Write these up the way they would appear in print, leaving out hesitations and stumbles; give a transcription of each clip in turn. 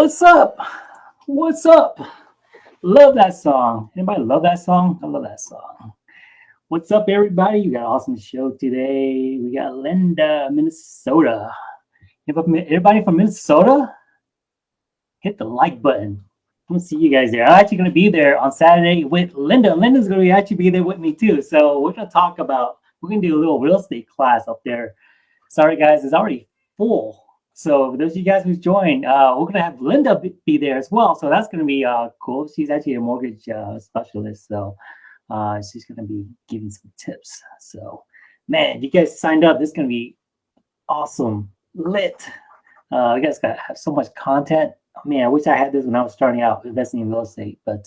What's up? What's up? Love that song. Anybody love that song? I love that song. What's up, everybody? We got an awesome show today. We got Linda, Minnesota. Everybody from Minnesota? Hit the like button. I want to see you guys there. I'm actually going to be there on Saturday with Linda. Linda's going to actually be there with me too. So we're going to do a little real estate class up there. Sorry, guys, it's already full. So for those of you guys who's joined, we're going to have Linda be there as well. So that's going to be cool. She's actually a mortgage specialist. So she's going to be giving some tips. So, man, you guys signed up. This is going to be awesome. Lit. You guys have so much content. Man, I wish I had this when I was starting out investing in real estate. But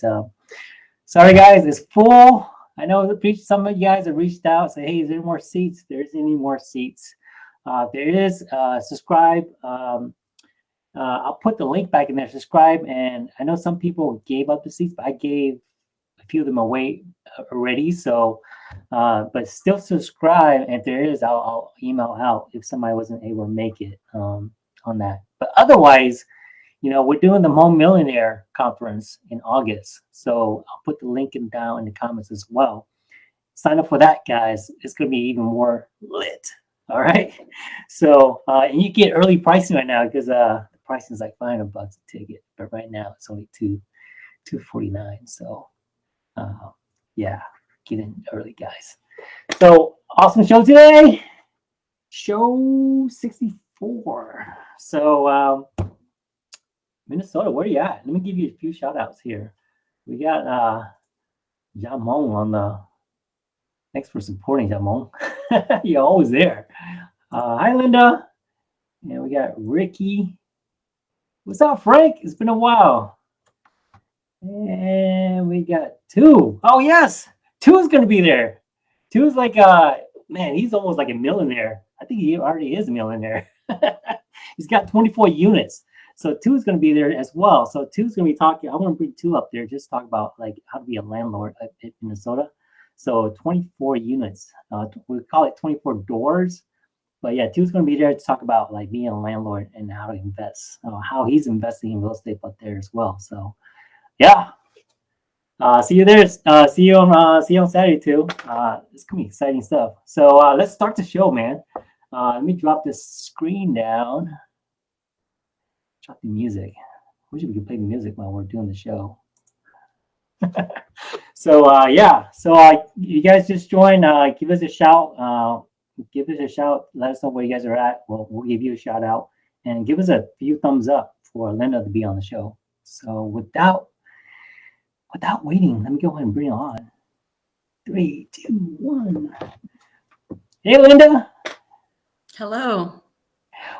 sorry, guys, it's full. I know some of you guys have reached out, say, hey, is there more seats? There isn't any more seats. There is subscribe. I'll put the link back in there. Subscribe, and I know some people gave up the seats, but I gave a few of them away already. So, but still subscribe. And if there is, I'll email out if somebody wasn't able to make it on that. But otherwise, we're doing the Hmong Millionaire Conference in August. So I'll put the link down in the comments as well. Sign up for that, guys. It's going to be even more lit. All right. So, and you get early pricing right now because the pricing is like $500 a ticket. But right now it's only $249. So, yeah, get in early, guys. So, awesome show today. Show 64. So, Minnesota, where are you at? Let me give you a few shout outs here. We got Jamon on the. Thanks for supporting, Jamon. You're always there. Hi, Linda. And we got Ricky. What's up, Frank? It's been a while. And we got Two. Oh, yes. Two is going to be there. Two is like, man, he's almost like a millionaire. I think he already is a millionaire. He's got 24 units. So Two is going to be there as well. So Two is going to be talking. I want to bring Two up there just to talk about like how to be a landlord in Minnesota. So 24 units. We call it 24 doors. But yeah, Two's going to be there to talk about like being a landlord and how to invest, how he's investing in real estate up there as well. So yeah, see you there. See you on Saturday too. It's gonna be exciting stuff. So let's start the show, man. Let me drop this screen down. Drop the music. Wish we could play the music while we're doing the show. So yeah, so you guys just join. Give us a shout. Give us a shout. Let us know where you guys are at. We'll give you a shout out and give us a few thumbs up for Linda to be on the show. So without waiting, let me go ahead and bring it on. 3, 2, 1. Hey, Linda. Hello.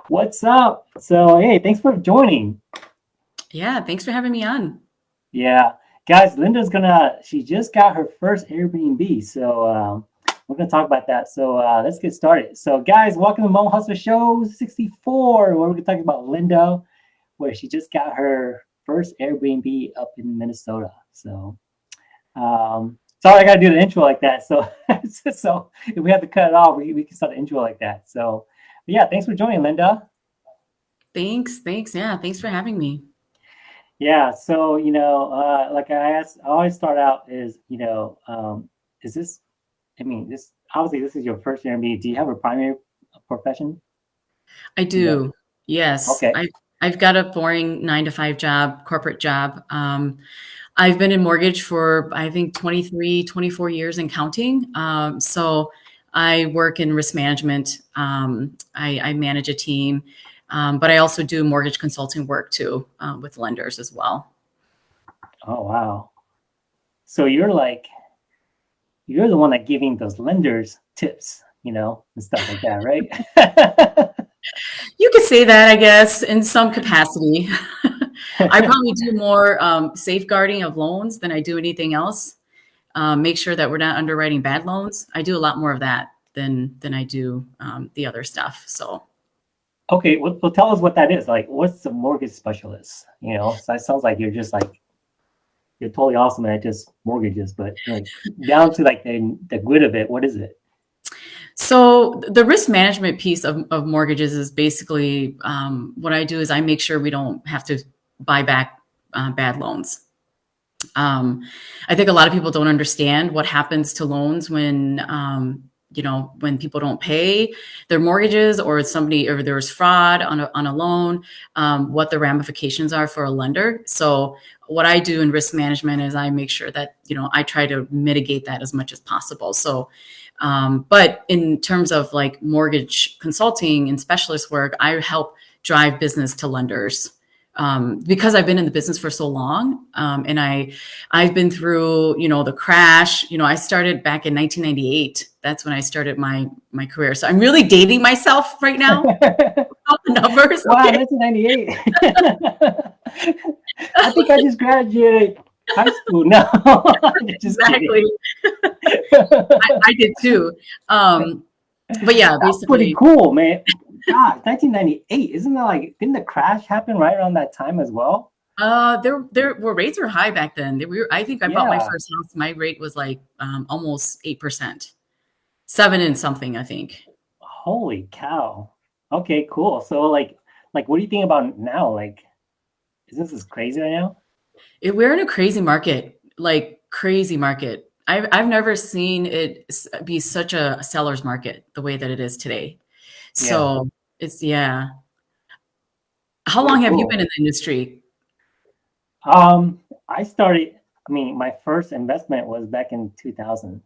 What's up? So hey, thanks for joining. Yeah, thanks for having me on. Yeah. Guys, Linda's she just got her first Airbnb. So we're going to talk about that. So let's get started. So guys, welcome to Hmong Hustlers Show 64, where we're going to talk about Linda, where she just got her first Airbnb up in Minnesota. So sorry, I got to do the intro like that. So, so if we have to cut it off, we can start the intro like that. So yeah, thanks for joining, Linda. Thanks. Yeah, thanks for having me. Yeah, so like I always start out is is this? I mean, this is your first Airbnb. Do you have a primary profession? I do. Yes. Okay. I've got a boring 9-to-5 job, corporate job. I've been in mortgage for I think 23, 24 years and counting. So I work in risk management. I manage a team. But I also do mortgage consulting work too with lenders as well. Oh, wow. So you're the one that giving those lenders tips, and stuff like that, right? You could say that, I guess, in some capacity. I probably do more safeguarding of loans than I do anything else. Make sure that we're not underwriting bad loans. I do a lot more of that than I do the other stuff. So. Okay, well, tell us what that is. Like, what's a mortgage specialist? So it sounds like you're just like you're totally awesome at just mortgages, but like down to like the grid of it. What is it? So the risk management piece of mortgages is basically what I do is I make sure we don't have to buy back bad loans. I think a lot of people don't understand what happens to loans when, when people don't pay their mortgages, or there's fraud on a loan, what the ramifications are for a lender. So what I do in risk management is I make sure that, I try to mitigate that as much as possible. So, but in terms of like mortgage consulting and specialist work, I help drive business to lenders. Because I've been in the business for so long, and I've been through, the crash. I started back in 1998. That's when I started my career. So I'm really dating myself right now. All the numbers. Wow, Okay. 1998. I think I just graduated high school. No, just Exactly. I did too. But yeah, that's pretty basically, cool, man. God, 1998. Isn't that like, didn't the crash happen right around that time as well? there were rates were high back then. I think I bought my Yeah. first house. My rate was like almost 8%, 7 and something, I think. Holy cow. Okay, cool. So like what do you think about now? Like, is this crazy right now? We're in a crazy market, like crazy market. I've never seen it be such a seller's market the way that it is today. Yeah. So yeah. How Pretty long have you been cool. in the industry? I started, I mean, my first investment was back in 2000,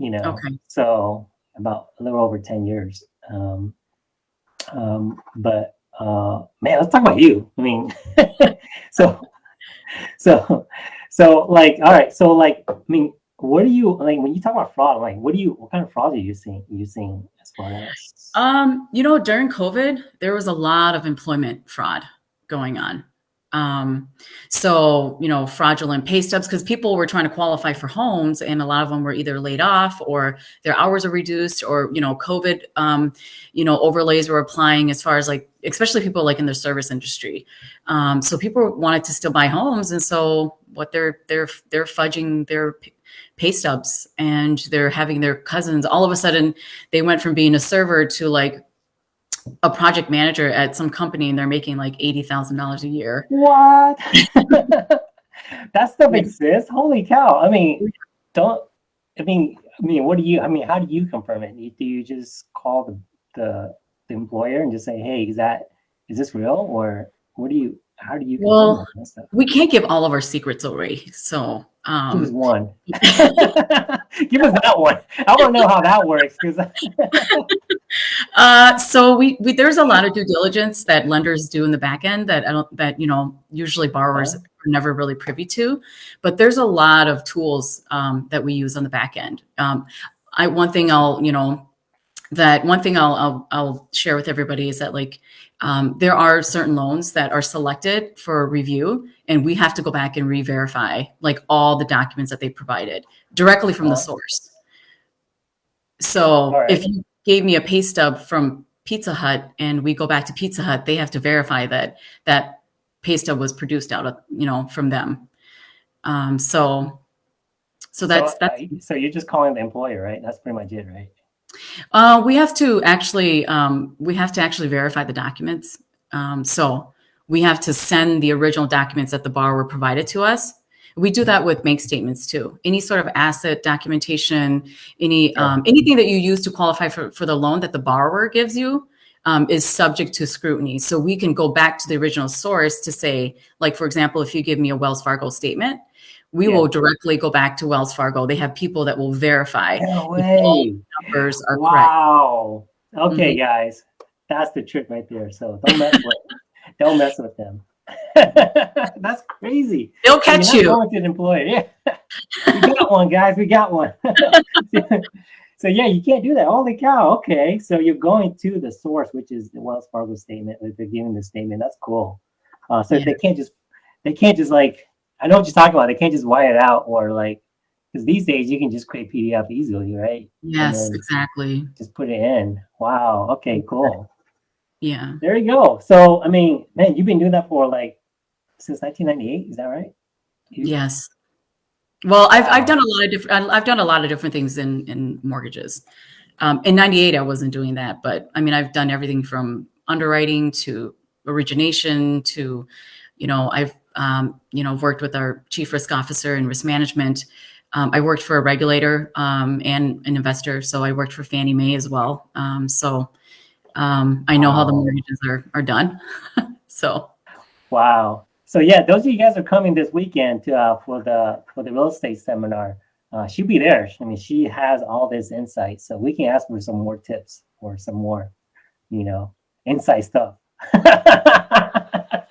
Okay. so about a little over 10 years. But man, let's talk about you. I mean, so so like, all right, so like, I mean, what do you like when you talk about fraud? Like, what kind of fraud are you seeing as far as? During COVID, there was a lot of employment fraud going on. So, fraudulent pay stubs, because people were trying to qualify for homes, and a lot of them were either laid off or their hours are reduced, or, COVID, overlays were applying as far as like, especially people like in the service industry. So people wanted to still buy homes. And so what they're fudging their pay stubs, and they're having their cousins, all of a sudden they went from being a server to like a project manager at some company, and they're making like $80,000 a year. What? That stuff Yeah. exists? Holy cow. I mean, don't what do you I mean, how do you confirm it? Do you just call the employer and just say, "Hey, is this real?" Or how do you confirm Well, that kind of stuff? we can't give all of our secrets away. So, Give us one. Give us that one. I want to know how that works because so there's a lot of due diligence that lenders do in the back end that I don't that usually borrowers are never really privy to, but there's a lot of tools that we use on the back end. I one thing I'll you know that one thing I'll share with everybody is that like there are certain loans that are selected for review, and we have to go back and re-verify like all the documents that they provided directly from the source. all So right. if you gave me a pay stub from Pizza Hut and we go back to Pizza Hut, they have to verify that that pay stub was produced out of, from them. So So that's so you're just calling the employer, right? That's pretty much it, right? we have to actually verify the documents. So we have to send the original documents that the borrower provided to us. We do that with bank statements too. Any sort of asset documentation, anything that you use to qualify for the loan that the borrower gives you is subject to scrutiny. So we can go back to the original source to say, like, for example, if you give me a Wells Fargo statement, we will directly go back to Wells Fargo. They have people that will verify No if all way. numbers are correct. Wow. Okay, Mhm. guys. That's the trick right there. So don't mess with them. That's crazy. They'll So you're catch not you. going to the employer. Yeah. We got one, guys. We got one. So yeah, you can't do that. Holy cow. Okay. So you're going to the source, which is the Wells Fargo statement. Like they're giving the statement. That's cool. So Yeah. they can't just like, I know what you're talking about. They can't just write it out or like, because these days you can just create PDF easily, right? And Yes, then exactly. just put it in. Wow. Okay, cool. Yeah. There you go. So, I mean, man, you've been doing that for like since 1998. Is that right? Yes. Well, I've Wow. done a lot of different things in mortgages. In '98, I wasn't doing that, but I mean, I've done everything from underwriting to origination to I've worked with our chief risk officer and risk management. I worked for a regulator and an investor, so I worked for Fannie Mae as well. I know how the Wow. mortgages are done. So Wow. So yeah, those of you guys are coming this weekend to for the real estate seminar. She'll be there. I mean, she has all this insight, so we can ask for some more tips or some more, you know, inside stuff. I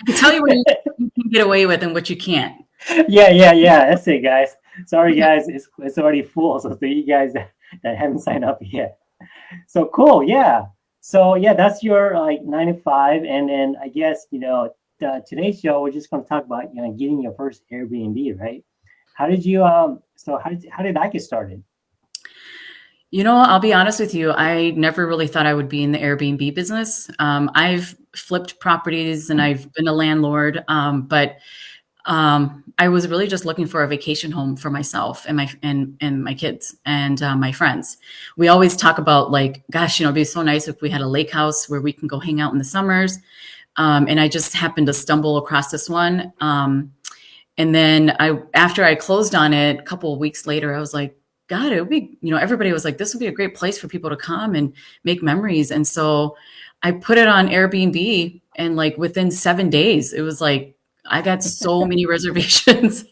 can tell you what you can get away with and what you can't. Yeah. That's it, guys. Sorry, guys, it's already full. So for you guys that haven't signed up yet. So cool, yeah. So yeah, that's your like 9 to 5, and then I guess today's show we're just going to talk about getting your first Airbnb, right? How did you So how did that get started? I'll be honest with you. I never really thought I would be in the Airbnb business. I've flipped properties and I've been a landlord, but I was really just looking for a vacation home for myself and my kids and my friends. We always talk about like, gosh, it'd be so nice if we had a lake house where we can go hang out in the summers. And I just happened to stumble across this one. And then after I closed on it a couple of weeks later, I was like, God, it would be, everybody was like, this would be a great place for people to come and make memories. And so I put it on Airbnb, and like within 7 days, it was like, I got so many reservations.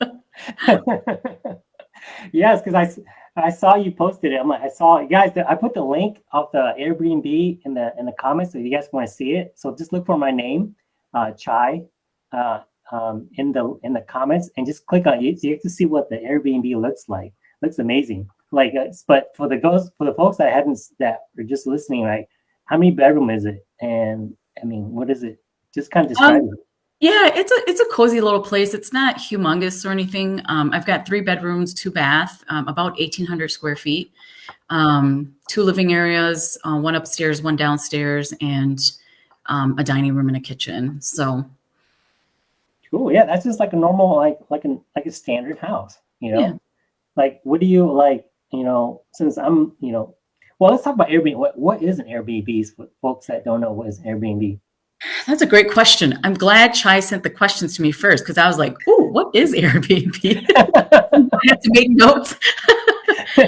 Yes, because I saw you posted it. I'm like, I saw guys. I put the link of the Airbnb in the comments, so you guys want to see it. So just look for my name, Chai, uh, in the comments, and just click on it. So you get to see what the Airbnb looks like. Looks amazing. Like, but for the folks that are just listening, like, how many bedroom is it? And I mean, what is it? Just kind of describe Um, it. yeah, it's a cozy little place. It's not humongous or anything. I've got 3 bedrooms, 2 bath, about 1,800 square feet, 2 living areas, one upstairs, one downstairs, and a dining room and a kitchen. So Cool. Yeah, that's just like a normal, like a standard house. yeah. Like, what do you like? Since well, let's talk about Airbnb. What is an Airbnb for folks that don't know what is an Airbnb? That's a great question. I'm glad Chai sent the questions to me first because I was like, "Oh, what is Airbnb?" I have to make notes.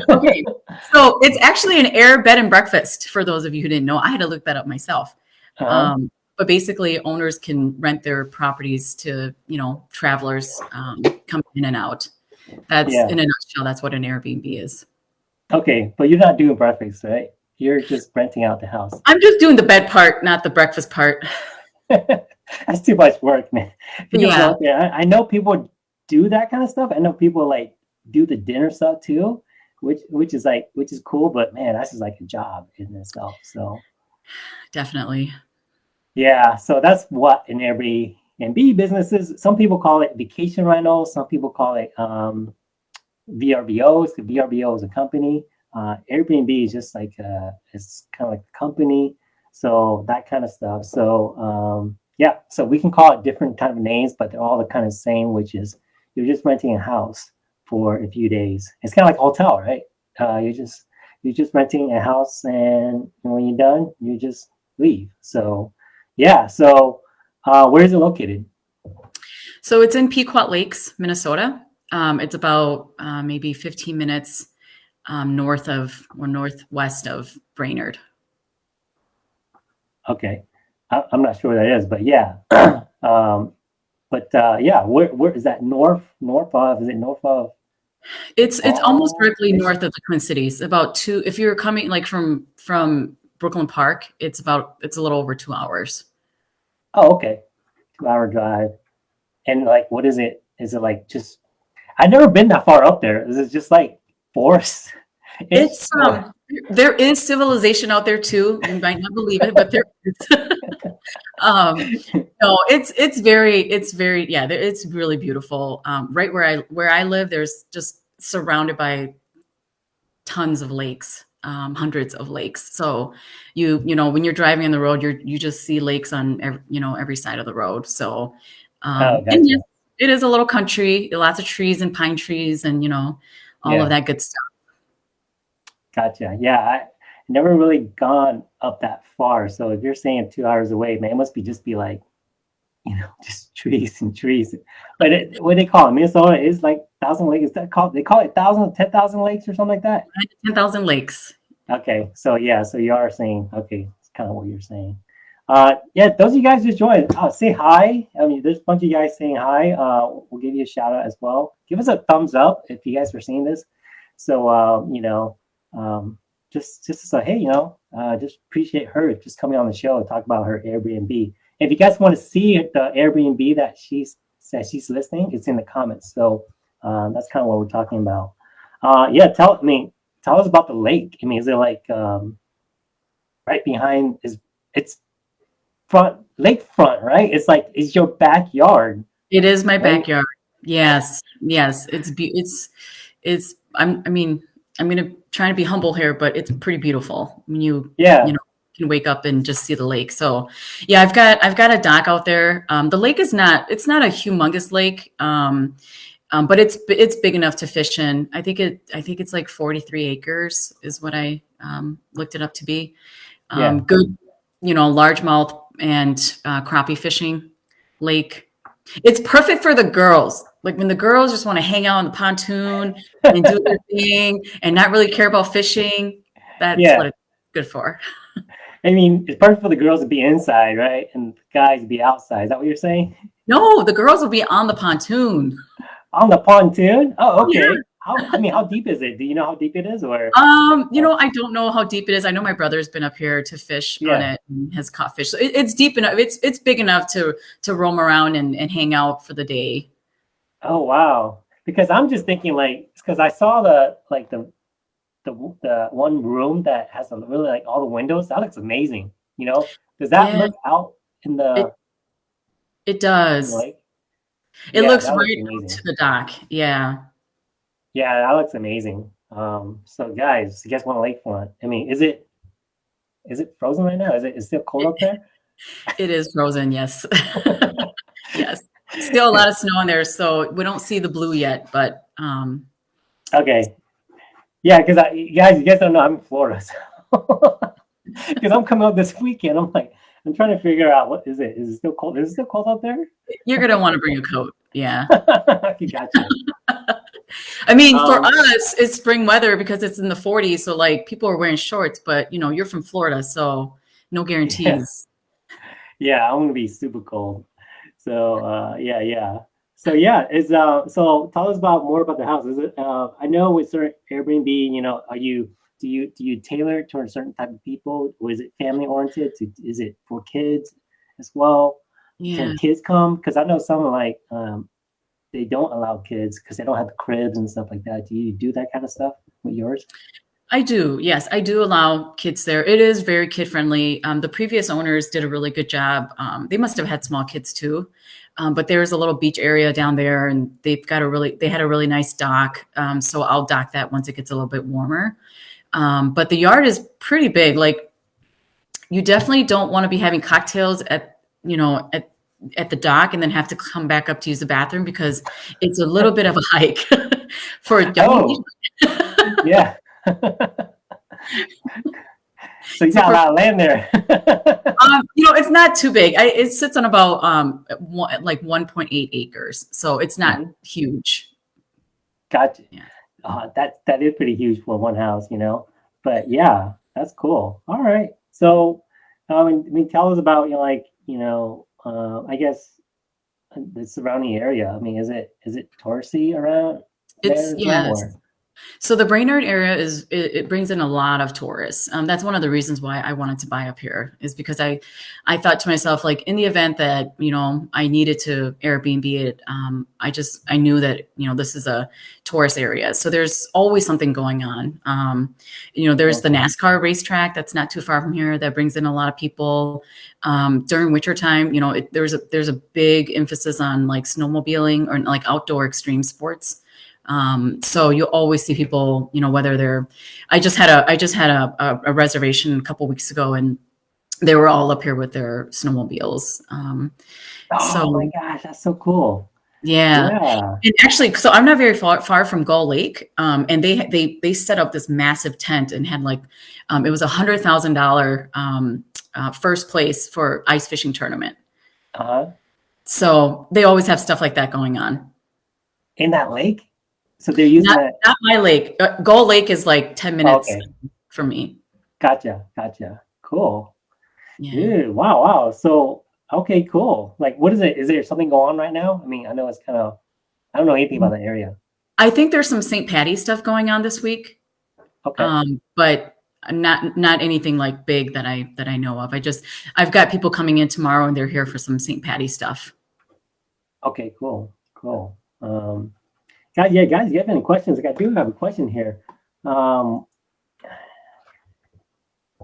Okay, so it's actually an air bed and breakfast. For those of you who didn't know, I had to look that up myself. Uh-huh. But basically, owners can rent their properties to travelers come in and out. That's Yeah. in a nutshell. That's what an Airbnb is. Okay, but you're not doing breakfast, right? You're just renting out the house. I'm just doing the bed part, not the breakfast part. That's too much work, man. People Yeah. go out there. I know people do that kind of stuff. I know people like do the dinner stuff too, which is cool. But man, that's just like a job in itself. So Definitely. yeah, so that's what an Airbnb business is. Some people call it vacation rental. Some people call it VRBOs. The VRBO is a company. Airbnb is just like it's kind of like a company. So that kind of stuff. So yeah, so we can call it different kind of names, but they're all the kind of same, which is you're just renting a house for a few days. It's kind of like a hotel, right? You're just renting a house, and when you're done, you just leave. So yeah, so where is it located? So it's in Pequot Lakes, Minnesota. It's about maybe 15 minutes north of or northwest of Brainerd. Okay, I'm not sure where that is, but yeah. um, but yeah, where is that north of? Is it north of It's almost directly ish? north of the Twin Cities. About two. If you're coming like from Brooklyn Park, it's a little over 2 hours. Oh, okay, 2 hour drive. And like, what is it? Is it like just? I've never been that far up there. Is it just like forest ish? It's Or there is civilization out there too. You might not believe it, but there is. um, no, it's very yeah. It's really beautiful. Right where I live, there's just surrounded by tons of lakes, hundreds of lakes. So when you're driving on the road, you just see lakes on every side of the road. So oh, and yes, gotcha. it is a little country, lots of trees and pine trees, and all of Yeah, that good stuff. gotcha. Yeah, I never really gone up that far. So if you're saying 2 hours away, man, it must be just be like just trees and trees. But what they call it, Minnesota is like Thousand Lakes. Is that called? They call it 10,000 lakes or something like that. 10,000 lakes. Okay, so yeah, so you are saying okay, it's kind of what you're saying. Yeah, those of you guys just joined. Say hi. I mean, there's a bunch of you guys saying hi. We'll give you a shout out as well. Give us a thumbs up if you guys are seeing this. So um, just to say, hey, just appreciate her just coming on the show and talk about her Airbnb. If you guys want to see the Airbnb that she's listing, it's in the comments. So that's kind of what we're talking about. Yeah, tell us about the lake. I mean, is it like right behind? It's front lakefront, right? It's your backyard, It is my right? backyard. Yes, yes. It's. I mean, I'm gonna try to be humble here, but it's pretty beautiful when you Yeah, know can wake up and just see the lake. So, yeah, I've got a dock out there. The lake is not. It's not a humongous lake. But it's big enough to fish in. I think it's like 43 acres is what I looked it up to be. yeah, Good, largemouth and crappie fishing lake. It's perfect for the girls. Like when the girls just want to hang out on the pontoon and do their thing and not really care about fishing. That's yeah. what it's good for. I mean, it's perfect for the girls to be inside, right? And the guys to be outside. Is that what you're saying? No, the girls will be on the pontoon. On the pontoon? Oh, Oh yeah. okay. How deep is it? Do you know how deep it is, or? I don't know how deep it is. I know my brother's been up here to fish on Yeah. it and has caught fish. So it's deep enough. It's big enough to roam around and hang out for the day. Oh, wow. Because I'm just thinking like, because I saw the one room that has really like all the windows. That looks amazing. Does that Yeah, look out in it the it in the does. lake? It Yeah, looks that looks right out to amazing. the dock. Yeah. Yeah, that looks amazing. So guys, you guys want a lakefront? I mean, is it frozen right now? Is it still cold up there? It is frozen, yes. Yes. Still a lot of snow in there, so we don't see the blue yet, but Okay. Yeah, because you guys don't know I'm in Florida, so because I'm coming up this weekend. I'm trying to figure out what is it? Is it still cold? Is it still cold up there? you're gonna want to bring a coat. Yeah. Okay, gotcha. I mean, for Um, us, it's spring weather because it's in the 40s, so like people are wearing shorts, but you're from Florida, so no yeah, guarantees. yeah, I'm gonna be super cold. So yeah, yeah. So yeah, so tell us about more about the house. Is it I know with certain Airbnb, do you tailor it to a certain type of people, or is it family oriented? Is it for kids as well? Yeah. Can kids come? Because I know some are like they don't allow kids because they don't have the cribs and stuff like that. Do you do that kind of stuff with yours? I do. Yes, I do allow kids there. It is very kid friendly. The previous owners did a really good job. They must have had small kids too, but there's a little beach area down there, and they had a really nice dock. So I'll dock that once it gets a little bit warmer. But the yard is pretty big. Like you definitely don't want to be having cocktails at the dock and then have to come back up to use the bathroom because it's a little bit of a hike for Oh, yeah. So you so got a for lot of land there. It's not too big. It sits on about like 1.8 acres, so it's not Mhm. huge. Gotcha. Yeah. That is pretty huge for one house. But yeah, that's cool. All right. So, tell us about I guess the surrounding area. I mean, is it touristy around there It's as well, yes. or? So the Brainerd area it brings in a lot of tourists. That's one of the reasons why I wanted to buy up here is because I thought to myself like in the event that I needed to Airbnb it, I knew that this is a tourist area, so there's always something going on. There's the Okay. NASCAR racetrack that's not too far from here that brings in a lot of people. During winter time, there's a big emphasis on like snowmobiling or like outdoor extreme sports. So you always see people, whether they're, I just had a reservation a couple weeks ago and they were all up here with their snowmobiles. Oh my So gosh, that's so cool. yeah. Yeah. And actually, so I'm not very far from Gull Lake. And they set up this massive tent and had like, it was $100,000, first place for ice fishing tournament. Uh-huh. So they always have stuff like that going on. In that lake? So they're using Not that. not my lake. Gull Lake is like 10 minutes Okay. from me. Gotcha. Cool. Yeah. Dude, wow. So, okay, cool. Like, what is it? Is there something going on right now? I mean, I know it's kind of, I don't know anything about the area. I think there's some St. Patty's stuff going on this week. Okay. But not anything like big that I know of. I've got people coming in tomorrow and they're here for some St. Patty stuff. Okay, cool. Guys, you have any questions? Like, I do have a question here.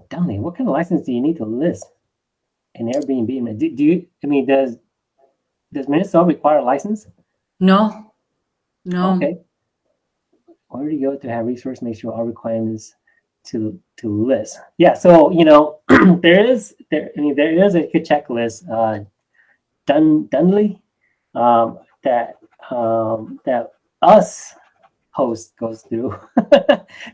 Dunley, what kind of license do you need to list an Airbnb? Do you, I mean, does Minnesota require a license? No. Okay. Where do you go to have resource? Make sure all requirements to list. Yeah. So there is a good checklist. Dunley that us host goes through.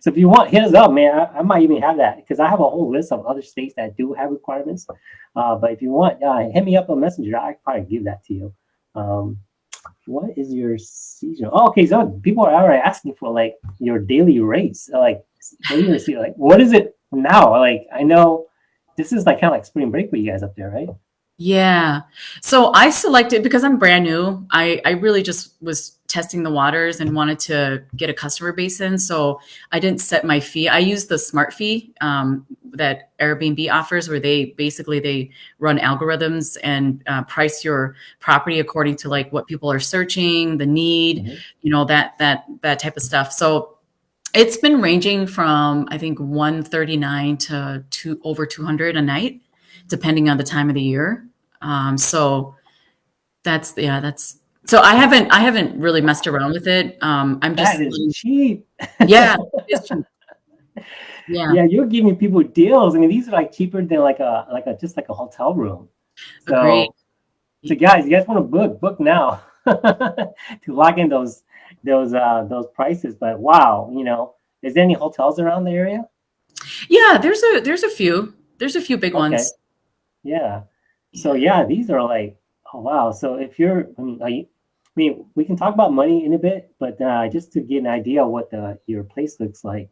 So if you want, hit us up, man. I might even have that because I have a whole list of other states that do have requirements. But if you want, hit me up on Messenger. I could probably give that to you. What is your seasonal? Oh, okay, so people are already asking for like your daily rates. Like, what is it now? Like, I know this is like kind of like spring break for you guys up there, right? Yeah. So I selected because I'm brand new. I really just was testing the waters and wanted to get a customer base in. So I didn't set my fee. I used the smart fee that Airbnb offers, where they run algorithms and price your property according to like what people are searching, the need, that type of stuff. So it's been ranging from I think 139 to over 200 a night, depending on the time of the year. So so I haven't really messed around with it. I'm just That is cheap. yeah, it's cheap. Yeah, Yeah, you're giving people deals. I mean, these are like cheaper than like a just like a hotel room. agree. So guys, you guys want to book now to lock in those prices. But wow, is there any hotels around the area? Yeah, there's a few big Okay. ones. Yeah. So yeah, these are like, oh wow. So if you're, I mean, we can talk about money in a bit, but just to get an idea of what your place looks like,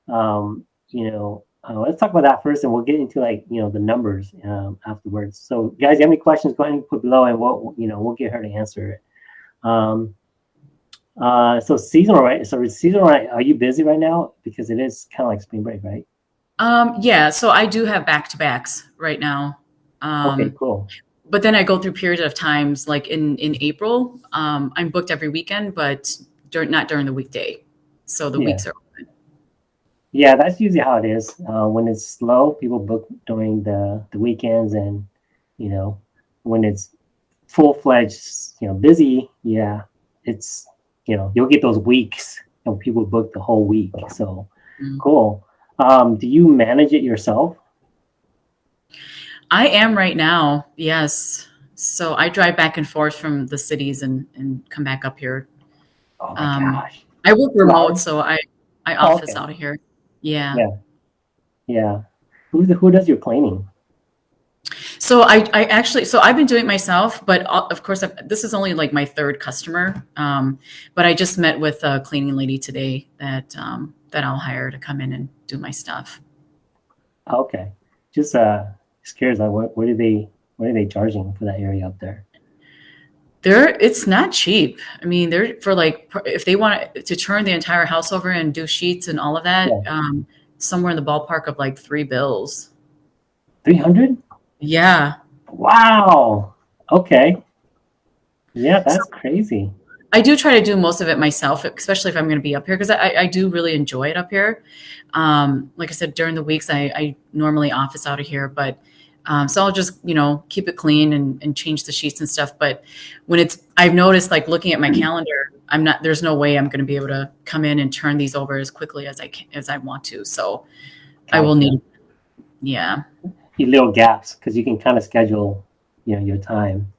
let's talk about that first, and we'll get into like the numbers afterwards. So guys, you have any questions? Go ahead and put below, and we'll get her to answer it. So seasonal, right? So seasonal, right? Are you busy right now? Because it is kind of like spring break, right? Yeah, so I do have back-to-backs right now. Okay, cool. But then I go through periods of times like in April, I'm booked every weekend, but not during the weekday. So the weeks are open. Yeah, that's usually how it is. When it's slow, people book during the weekends, and when it's full-fledged, busy, yeah, it's you'll get those weeks and people book the whole week. So cool. Do you manage it yourself? I am right now, yes. So I drive back and forth from the cities and come back up here. Oh my gosh. I work 2 remote, hours? so I Oh, office okay. out of here. Yeah. Yeah. Who does your cleaning? So I actually, so I've been doing it myself, but of course, this is only like my third customer. But I just met with a cleaning lady today that I'll hire to come in and do my stuff. Okay. Just curious, like what are they charging for that area up there? It's not cheap. I mean, they're for like, if they want to turn the entire house over and do sheets and all of that, Yeah. somewhere in the ballpark of like $3. 300? Yeah. Wow. Okay. Yeah, that's crazy. I do try to do most of it myself, especially if I'm going to be up here, because I do really enjoy it up here. Like I said, during the weeks, I normally office out of here, but so I'll just, keep it clean and change the sheets and stuff. But I've noticed like looking at my calendar, there's no way I'm going to be able to come in and turn these over as quickly as I want to. So I will need, yeah. Your little gaps, because you can kind of schedule, your time.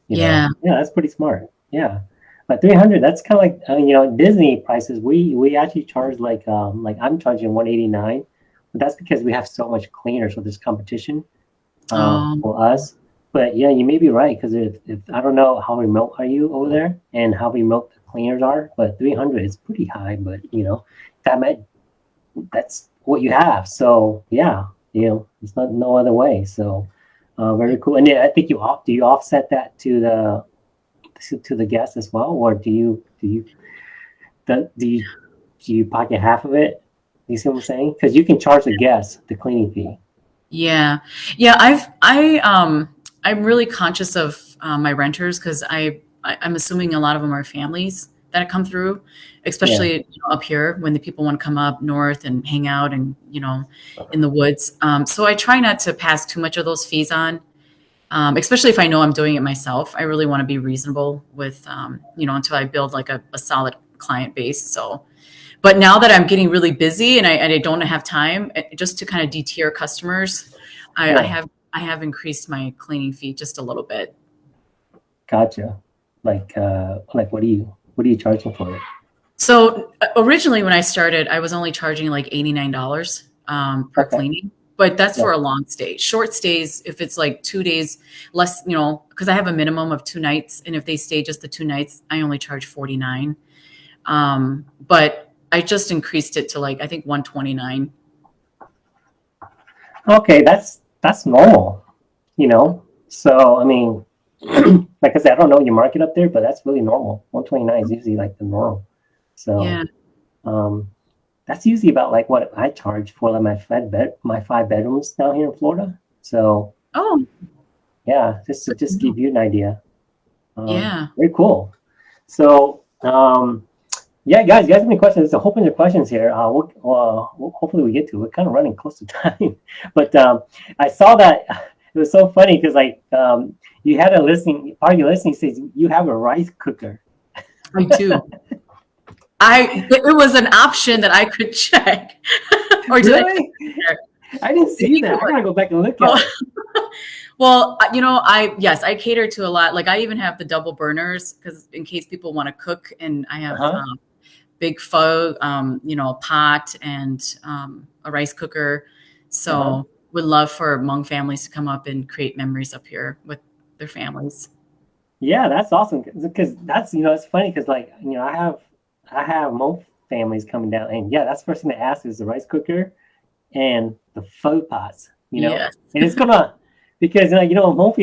Yeah. Yeah, that's pretty smart. Yeah. But 300, that's kind of like Disney prices. We actually charge like I'm charging 189, but that's because we have so much cleaners, so there's competition for us. But yeah, you may be right because if I don't know how remote are you over there and how remote the cleaners are, but 300 is pretty high. But that might that's what you have. So yeah, it's not no other way. So very cool. And yeah, I think do you offset that to the guest as well, or do you do you pocket half of it? You see what I'm saying? Because you can charge the guest the cleaning fee. Yeah. Yeah. I'm really conscious of my renters because I'm assuming a lot of them are families that come through, Yeah, especially up here when the people want to come up north and hang out and, in the woods. So I try not to pass too much of those fees on, especially if I know I'm doing it myself. I really want to be reasonable with, until I build like a solid client base. So, but now that I'm getting really busy and I don't have time, just to kind of deter customers, I yeah, have I have increased my cleaning fee just a little bit. gotcha. Like what are you charging for it? So originally when I started, I was only charging like $89 per Okay, cleaning, but that's yeah, for a long stay. Short stays, if it's like 2 days less, because I have a minimum of 2 nights, and if they stay just the 2 nights, I only charge 49. But I just increased it to like I think 129. okay, that's normal. So I mean, like I said, I don't know your market up there, but that's really normal. 129 is usually like the norm. So Yeah. um, that's usually about like what I charge for like my 5 bedrooms down here in Florida. So Oh, yeah, just to just give you an idea. yeah. Very cool. So yeah, guys, you guys have any questions? There's a whole bunch of questions here. Hopefully we get to. We're kind of running close to time, but I saw that it was so funny because like you had a listing. Part of your listing says you have a rice cooker. I do. It was an option that I could check. Or did I check Really? there? I didn't I see think it that. I was. gotta go back and look at Oh, it. well, yes, I cater to a lot. Like I even have the double burners because in case people want to cook, and I Uh have huh. big pho, pot and a rice cooker. Uh huh. So would love for Hmong families to come up and create memories up here with their families. Yeah, that's awesome because that's it's funny because like I have most families coming down and yeah, that's the first thing to ask is the rice cooker and the faux pots, Yes. and it's gonna because home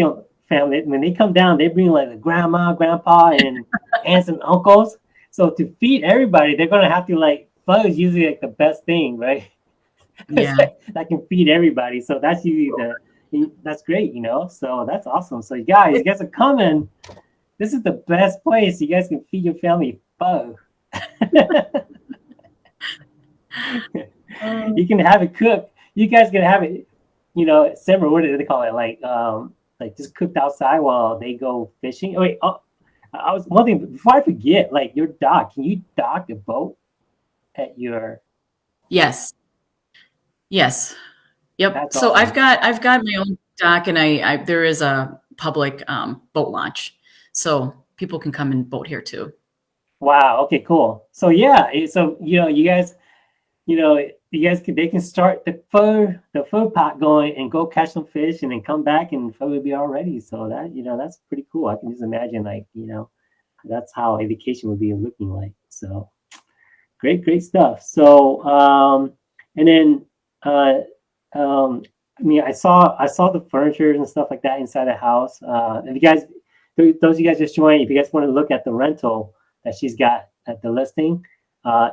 family when they come down, they bring like the grandma, grandpa, and aunts and uncles. So to feed everybody, they're gonna have to like pho is usually like the best thing, right? It's Yeah. like, that can feed everybody. So that's usually that's great, So that's awesome. So guys, you guys are coming. This is the best place you guys can feed your family pho. You can have it cooked. You guys can have it, simmer. What do they call it? Like just cooked outside while they go fishing. Oh, wait, I was one thing before I forget. Like your dock, can you dock a boat at your? Yes. Yes. Yep. That's So awesome. I've got my own dock, and I there is a public boat launch, so people can come and boat here too. Wow. Okay. Cool. So yeah. So you know, they can start the pho pot going and go catch some fish and then come back and pho will be all ready. So that's pretty cool. I can just imagine like that's how a vacation would be looking like. So great stuff. So and then uh, um, I mean I saw the furniture and stuff like that inside the house. If you guys those of you guys just joined, if you guys want to look at the rental that she's got at the listing,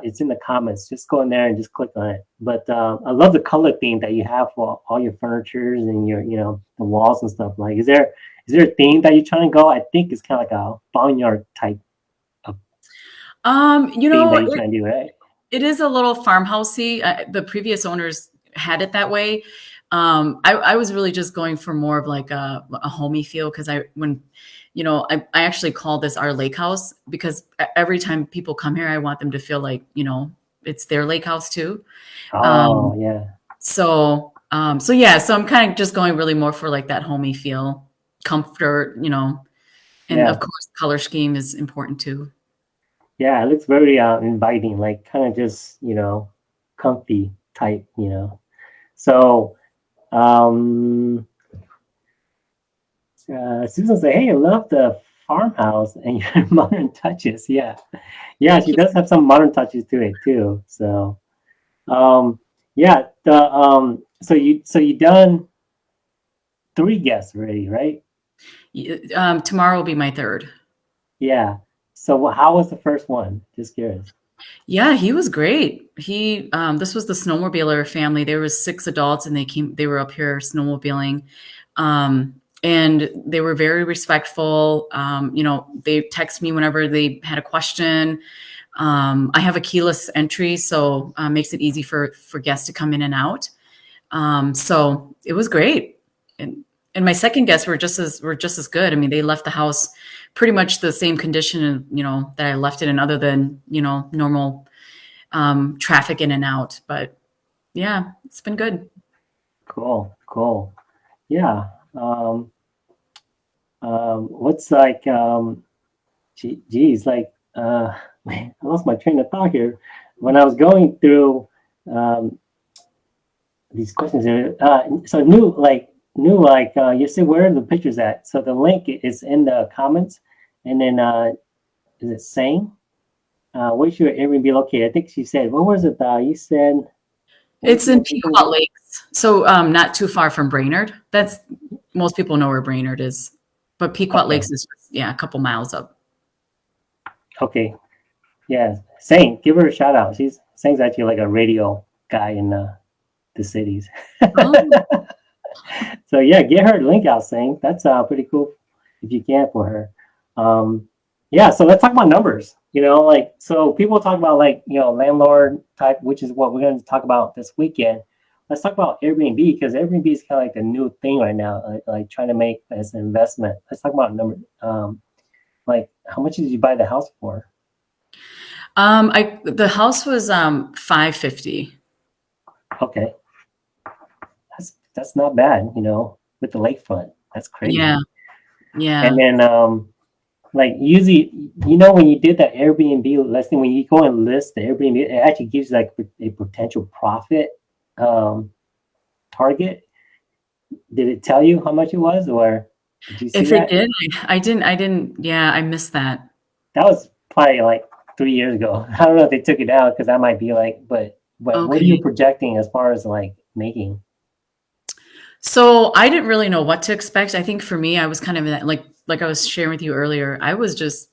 it's in the comments. Just go in there and just click on it. But I love the color theme that you have for all your furnitures and your the walls and stuff. Like, is there a theme that you're trying to go? I think it's kind of like a barnyard type of Um, you theme know, that you're it, trying to do, right? it is a little farmhousey. The previous owners had it that way. I was really just going for more of like a homey feel because I actually call this our lake house because every time people come here, I want them to feel like, it's their lake house too. Um, Oh yeah, so yeah, so I'm kind of just going really more for like that homey feel, comfort, and of yeah, course, color scheme is important too. yeah. It looks very inviting, like kind of just comfy type. So um, Susan said, "Hey, I love the farmhouse and your modern touches." Yeah, yeah, Thank she you. does have some modern touches to it too. So, um, yeah, the so you done three guests already, right? Tomorrow will be my third. Yeah. So, how was the first one? Just curious. Yeah, he was great. This was the snowmobiler family. There was 6 adults, and they were up here snowmobiling, and they were very respectful. They text me whenever they had a question. I have a keyless entry, so makes it easy for guests to come in and out. So it was great. And my second guests were just as good. I mean, they left the house pretty much the same condition, that I left it in, other than normal traffic in and out. But yeah, it's been good. Cool, cool. Yeah. What's like, geez, like, I lost my train of thought here. When I was going through um, these questions, so you see where are the pictures at? So the link is in the comments, and then is it saying where's your Airbnb located? I think she said, what was it? You said, what was It's the in location Pequot again? Lakes, so not too far from Brainerd. That's Most people know where Brainerd is, but Pequot Okay, Lakes is, yeah, a couple miles up. okay, yeah. Saying, give her a shout out. Saying's actually like a radio guy in the cities. Oh, So yeah, get her link out, saying that's pretty cool if you can for her. Yeah, so let's talk about numbers. Like so people talk about like landlord type, which is what we're going to talk about this weekend. Let's talk about Airbnb because Airbnb is kind of like the new thing right now, like trying to make as an investment. Let's talk about numbers. Like how much did you buy the house for? the house was 550. Okay, that's not bad, with the lakefront. That's Yeah, crazy. And yeah. then like usually, when you did that Airbnb listing, when you go and list the Airbnb, it actually gives you like a potential profit um, target. Did it tell you how much it was, or did you see If it that? did, I didn't. Yeah, I missed that. That was probably like 3 years ago. I don't know if they took it out because that might be like, but what are you Okay. projecting as far as like making? So I didn't really know what to expect. I think for me, I was kind of in that, like I was sharing with you earlier. I was just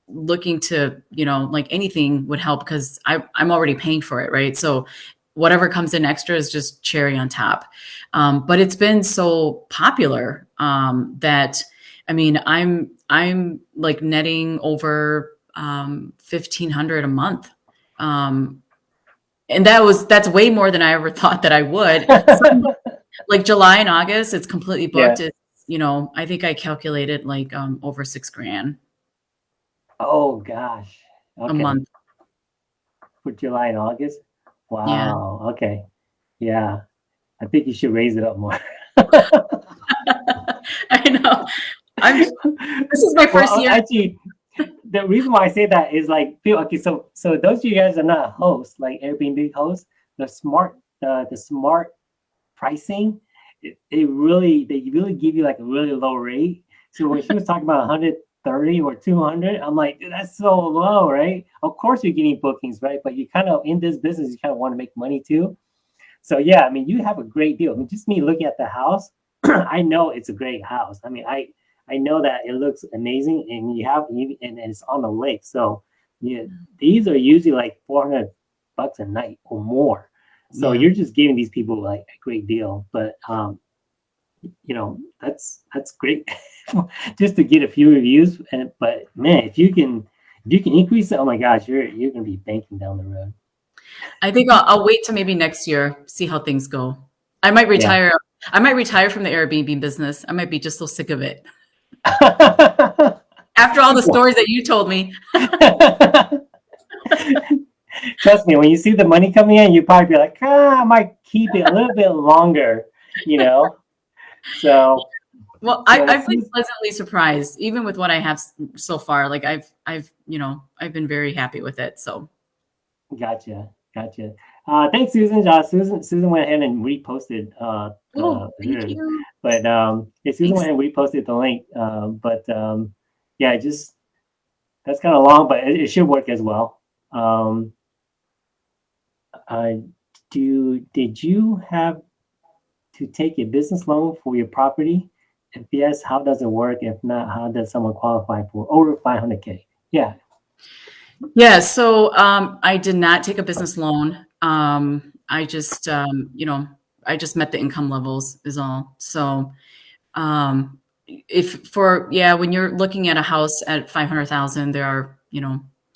looking to, like anything would help because I'm already paying for it, right? So whatever comes in extra is just cherry on top. But it's been so popular that, I mean, I'm like netting over 1,500 a month. Um, and that's way more than I ever thought that I would. Like July and August, it's completely Yeah. booked. It's, I think I calculated like over 6 grand Oh gosh. a Okay. month. For July and August. Yeah. Wow. Okay. Yeah. I think you should raise it up more. I know. This is my Well, first year. actually, the reason why I say that is like, okay, so those of you guys are not hosts, like Airbnb hosts, the smart pricing, they really give you like a really low rate. So when she was talking about 130 or 200, I'm like, dude, that's so low, right? Of course you're getting bookings, right? But you kind of in this business, you kind of want to make money too. So yeah, I mean, you have a great deal. I mean, just me looking at the house, I know it's a great house. I mean, I know that it looks amazing, and and it's on the lake. So yeah, these are usually like $400 a night or more. So Yeah. you're just giving these people like a great deal. But that's great just to get a few reviews. But man, if you can increase it, oh my gosh, you're gonna be banking down the road. I think I'll wait till maybe next year, see how things go. I might Yeah. retire. I might retire from the Airbnb business. I might be just so sick of it after all the stories that you told me. Trust me, when you see the money coming in, you probably be like, I might keep it a little bit longer, you know. So Well, yeah, I've been pleasantly surprised, even with what I have so far. Like I've been very happy with it. So gotcha, gotcha. Thanks, Susan. Susan went ahead and reposted oh, the thank you. But it's just Thanks. when we posted the link. But yeah, just that's kind of long, but it should work as well. Um, uh, did you have to take a business loan for your property? If yes, how does it work? If not, how does someone qualify for over 500K? Yeah. Yeah, so I did not take a business loan. I just, I just met the income levels is all. So um, when you're looking at a house at 500,000, there are,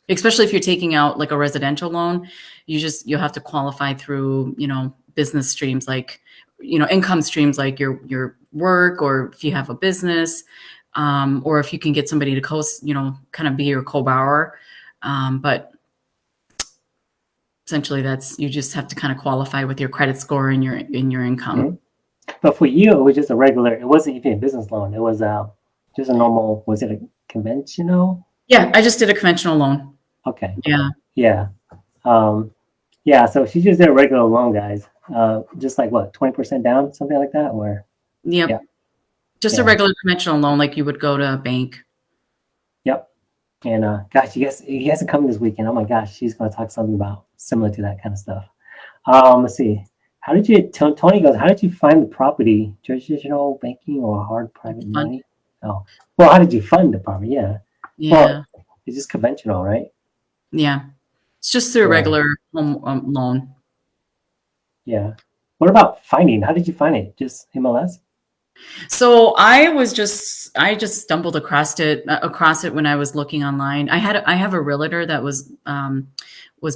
especially if you're taking out like a residential loan, you'll have to qualify through, business streams like, income streams like your work, or if you have a business, or if you can get somebody to kind of be your co-borrower. But essentially you just have to kind of qualify with your credit score and your income. Mhm. But for you, it was just a regular. It wasn't even a business loan. It was just a normal. Was it a conventional? Yeah, I just did a conventional loan. Okay. Yeah. Yeah. Um, yeah. So she just did a regular loan, guys. Just like what, 20% down, something like that, or yeah, Yep. Just a yeah, regular conventional loan like you would go to a bank. yep. And gosh, you guys are coming this weekend. Oh my gosh, she's gonna talk something about similar to that kind of stuff. Let's see. How did you? Tony goes. How did you find the property? Traditional banking or hard private Fun. money? Oh, well, how did you fund the property? Yeah. Well, Yeah. it's just conventional, right? Yeah. It's just through a Yeah. regular home loan. Yeah. What about finding? How did you find it? Just MLS? So I just stumbled across it when I was looking online. I have a realtor that was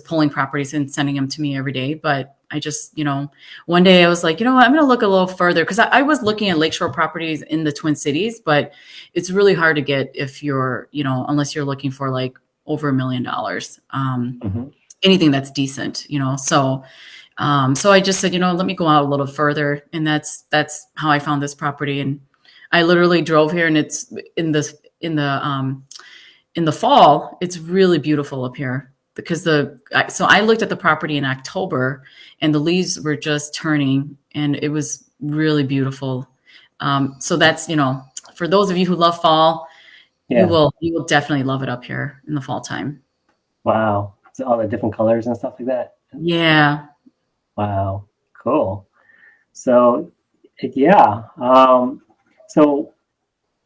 pulling properties and sending them to me every day. But I just, one day I was like, what, I'm going to look a little further, because I was looking at lakeshore properties in the Twin Cities, but it's really hard to get if you're, unless you're looking for like over $1 million, Mm-hmm. anything that's decent, so I just said, let me go out a little further, and that's how I found this property. And I literally drove here, and it's in the fall. It's really beautiful up here because so I looked at the property in October, and the leaves were just turning, and it was really beautiful. So that's, for those of you who love fall, Yeah. you will definitely love it up here in the fall time. Wow. So all the different colors and stuff like that. Yeah. Wow. Cool. So, yeah. So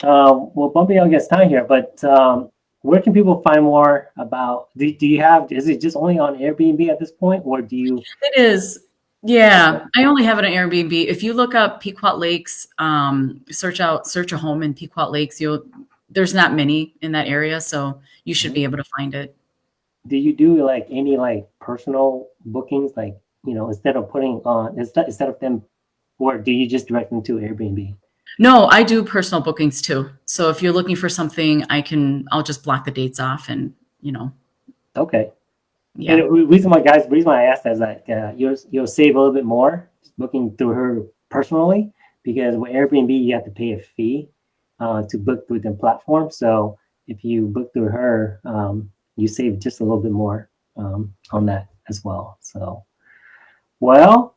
we're bumping up against time here, but where can people find more about? Do you have? Is it just only on Airbnb at this point, or do you? It is. Okay. Yeah, I only have it on Airbnb. If you look up Pequot Lakes, search a home in Pequot Lakes, there's not many in that area, so you should Mhm. be able to find it. Do you do like any like personal bookings, like instead of putting on instead of them, or do you just direct them to Airbnb? No, I do personal bookings too. So if you're looking for something, I'll just block the dates off, and Okay. And yeah. the reason why I asked that is that you'll save a little bit more booking through her personally, because with Airbnb you have to pay a fee to book through the platform. So if you book through her, you save just a little bit more on that as well. So well,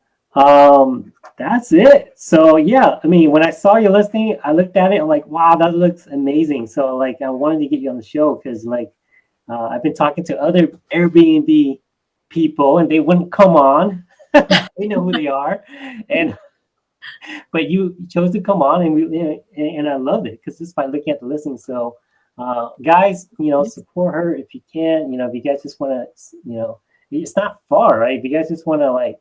that's it. So yeah, I mean, when I saw your listing, I looked at it. I'm like, wow, that looks amazing. So like, I wanted to get you on the show because like I've been talking to other Airbnb people, and they wouldn't come on. They know who they are, and but you chose to come on, and and I loved it because just by looking at the listing. So, guys, support her if you can. If you guys just want to, it's not far, right? If you guys just want to like,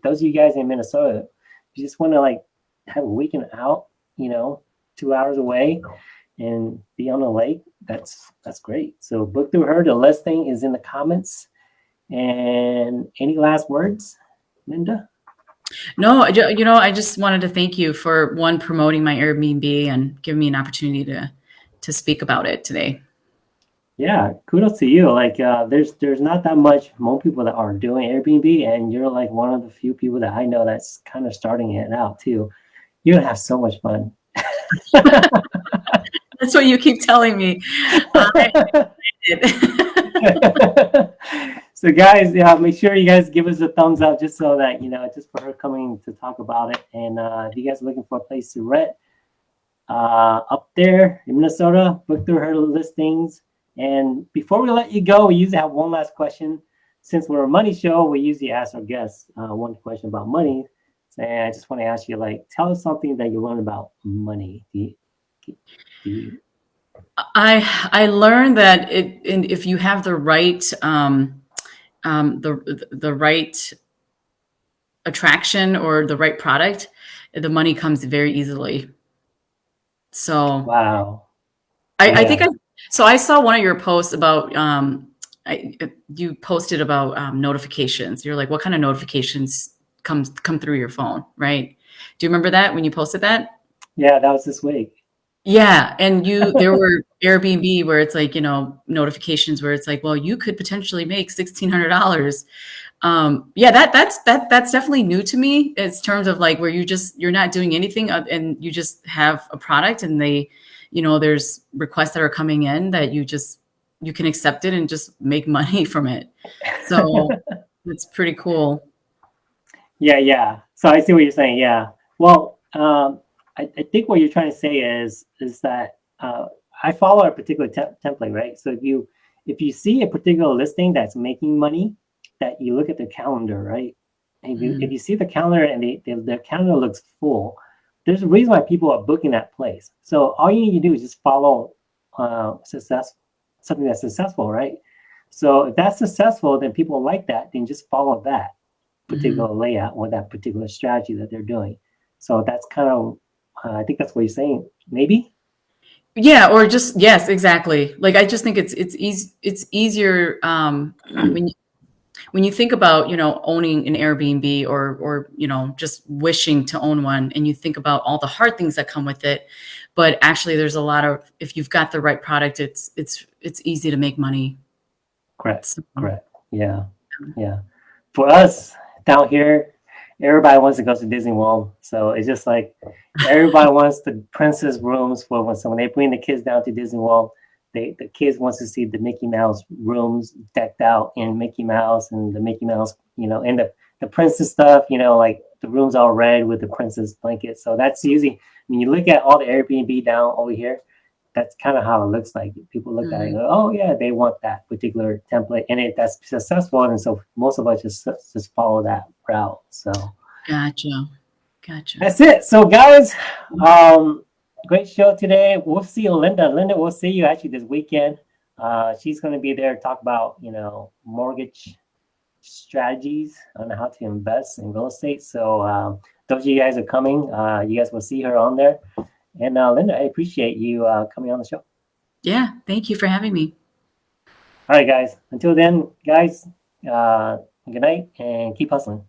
those of you guys in Minnesota, if you just want to like have a weekend out, 2 hours away and be on the lake, that's great. So book through her. The listing is in the comments. And any last words, Linda? No, I just wanted to thank you for promoting my Airbnb and giving me an opportunity to speak about it today. Yeah, kudos to you. Like, there's not that much more people that are doing Airbnb, and you're like one of the few people that I know that's kind of starting it out too. You're gonna have so much fun. That's what you keep telling me. I did. So guys, yeah, make sure you guys give us a thumbs up just so that just for her coming to talk about it. And if you guys are looking for a place to rent up there in Minnesota, look through her listings. And before we let you go, we usually have one last question. Since we're a money show, we usually ask our guests one question about money. And I just want to ask you, like, tell us something that you learned about money. Do you, I learned that if you have the right the right attraction or the right product, the money comes very easily. So wow. I think Yeah. I saw one of your posts about you posted about notifications. You're like, what kind of notifications come through your phone, right? Do you remember that when you posted that? Yeah, that was this week. Yeah, and there were Airbnb where it's like, notifications where it's like, well, you could potentially make $1,600. Yeah, that's definitely new to me. It's terms of like where you're not doing anything and you just have a product and there's requests that are coming in that you can accept it and just make money from it. So it's pretty cool. Yeah. So I see what you're saying. Yeah. Well, I think what you're trying to say is that I follow a particular template, right? So if you see a particular listing that's making money, that you look at the calendar, right? And if you see the calendar and the calendar looks full, there's a reason why people are booking that place. So all you need to do is just follow something that's successful, right? So if that's successful, then people like that. Then just follow that Mhm. particular layout or that particular strategy that they're doing. So that's kind of, I think that's what you're saying. Maybe. Yeah, or just yes, exactly. Like I just think it's easier when you think about owning an Airbnb or just wishing to own one, and you think about all the hard things that come with it, but actually there's a lot of, if you've got the right product, it's easy to make money. Correct. So, Correct. Yeah. Yeah. For us down here, everybody wants to go to Disney World. So it's just like everybody wants the princess rooms for when they bring the kids down to Disney World. The kids wants to see the Mickey Mouse rooms decked out in Mickey Mouse and the Mickey Mouse, and the princess stuff, like the rooms all red with the princess blanket. So that's usually when you look at all the Airbnb down over here, that's kind of how it looks like. People look at it and mhm. go, oh yeah, they want that particular template, and that's successful, and so most of us just follow that route. So Gotcha. that's it. So guys, great show today. We'll see you, Linda. Linda, we'll see you actually this weekend. She's going to be there to talk about mortgage strategies on how to invest in real estate. So those of you guys are coming, you guys will see her on there. And Linda, I appreciate you coming on the show. Yeah, thank you for having me. All right, guys. Until then, guys, good night and keep hustling.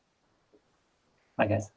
Bye, guys.